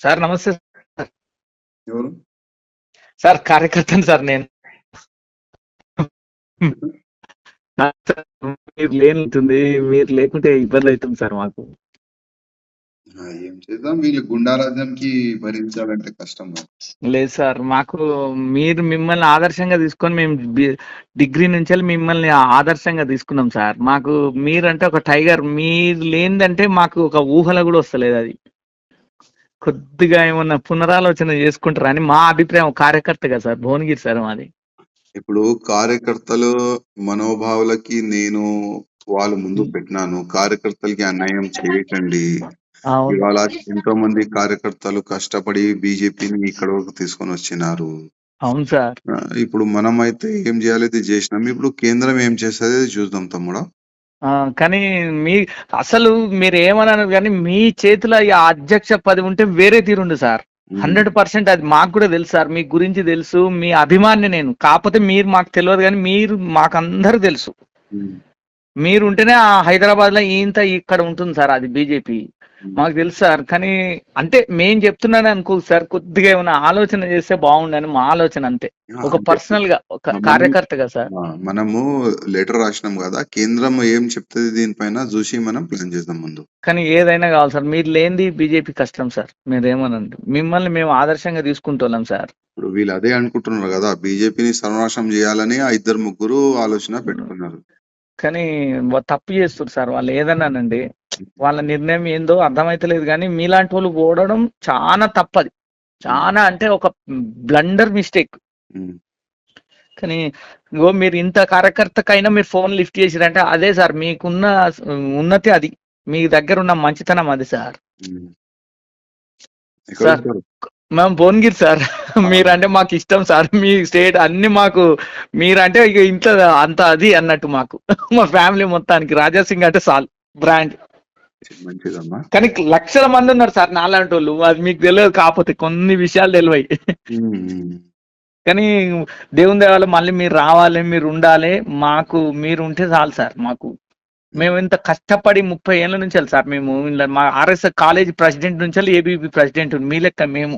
Sir నమస్తే sir. ఎవరు? Sir కార్యకర్తను సార్ నేను. చెప్పండి. నాకు సార్ మీరు లేనితుంది, మీరు లేకుంటే ఇబ్బంది అవుతుంది సార్ మాకు. ఏం చేద్దాం, వీళ్ళు గుండారాజ్యంకి భరించాలంటే కష్టం మరి. లేదు సార్, మాకు మీరు మిమ్మల్ని ఆదర్శంగా తీసుకొని మేము డిగ్రీ నుంచి మిమ్మల్ని ఆదర్శంగా తీసుకున్నాం సార్. మాకు మీరంటే ఒక టైగర్. మీరు లేనిదంటే మాకు ఒక ఊహలో కూడా వస్తలేదు. అది కొద్దిగా ఏమన్నా పునరాలోచన చేసుకుంటారా అని మా అభిప్రాయం కార్యకర్తగా సార్. భువనగిరి సార్ మాది. ఇప్పుడు కార్యకర్తలు మనోభావాలకి నేను వాళ్ళు ముందు పెట్టినాను. కార్యకర్తలకి అన్యాయం చేయకండి. అవును ఇవాళ ఎంతో మంది కార్యకర్తలు కష్టపడి బీజేపీని ఇక్కడ వరకు తీసుకొని వచ్చినారు. అవును సార్. ఇప్పుడు మనం అయితే ఏం చేయాలి, ఇది చేసినాం. ఇప్పుడు కేంద్రం ఏం చేస్తుంది చూద్దాం తమ్ముడా. కానీ మీ అసలు మీరు ఏమన్నారు కానీ మీ చేతిలో ఈ అధ్యక్ష పదవి ఉంటే వేరే తీరుండు సార్. 100% అది మాకు కూడా తెలుసు సార్. మీ గురించి తెలుసు, మీ అభిమాని నేను. కాకపోతే మీరు మాకు తెలియదు కానీ మీరు మాకు అందరూ తెలుసు. మీరు ఉంటేనే ఆ హైదరాబాద్ లో ఇంత ఇక్కడ ఉంటుంది సార్. అది బీజేపీ మాకు తెలుసు సార్. కానీ అంటే మేం చెప్తున్నాను అనుకో సార్, కొద్దిగా ఏమైనా ఆలోచన చేస్తే బాగుండని మా ఆలోచన అంతే. ఒక పర్సనల్ గా ఒక కార్యకర్తగా సార్. మనము లెటర్ రాసినాం కదా, కేంద్రం ఏం చెప్తుంది దీనిపైన చూసి మనం ప్లాన్ చేద్దాం ముందు. కానీ ఏదైనా కావాలి సార్. మీరు లేనిది బీజేపీ కష్టం సార్. మీరేమనండి, మిమ్మల్ని మేము ఆదర్శంగా తీసుకుంటున్నాం సార్. ఇప్పుడు వీళ్ళు అదే అనుకుంటున్నారు కదా, బీజేపీని సర్వనాశనం చేయాలని ఆ ఇద్దరు ముగ్గురు ఆలోచన పెట్టుకున్నారు. కానీ తప్పు చేస్తారు సార్ వాళ్ళు. ఏదన్నానండి, వాళ్ళ నిర్ణయం ఏందో అర్థమైతలేదు. కానీ మీలాంటి వాళ్ళు ఓడడం చాలా తప్పది. చాలా అంటే ఒక బ్లండర్ మిస్టేక్. కానీ ఇంకో మీరు ఇంత కార్యకర్తకైనా మీరు ఫోన్ లిఫ్ట్ చేసిరంటే అదే సార్ మీకున్న ఉన్నతి. అది మీ దగ్గర ఉన్న మంచితనం అది సార్. సార్ మేము భువనగిరి సార్. మీరంటే మాకు ఇష్టం సార్. మీ స్టేట్ అన్ని మాకు మీరంటే ఇక ఇంట్లో అంత అది అన్నట్టు మాకు. మా ఫ్యామిలీ మొత్తానికి రాజాసింగ్ అంటే సాల్ బ్రాండ్. మంచిదమ్మా. కానీ లక్షల మంది ఉన్నారు సార్ నాలాంటి వాళ్ళు. అది మీకు తెలియదు. కాకపోతే కొన్ని విషయాలు తెలివాయి. కానీ దేవుని దేవాల మళ్ళీ మీరు రావాలి, మీరు ఉండాలి. మాకు మీరు ఉంటే చాలు సార్. మాకు మేము ఇంత కష్టపడి 30 ఏళ్ళ నుంచి సార్ మేము మా ఆర్ఎస్ కాలేజ్ ప్రెసిడెంట్ నుంచి ఏబీపీ ప్రెసిడెంట్ మీ లెక్క మేము.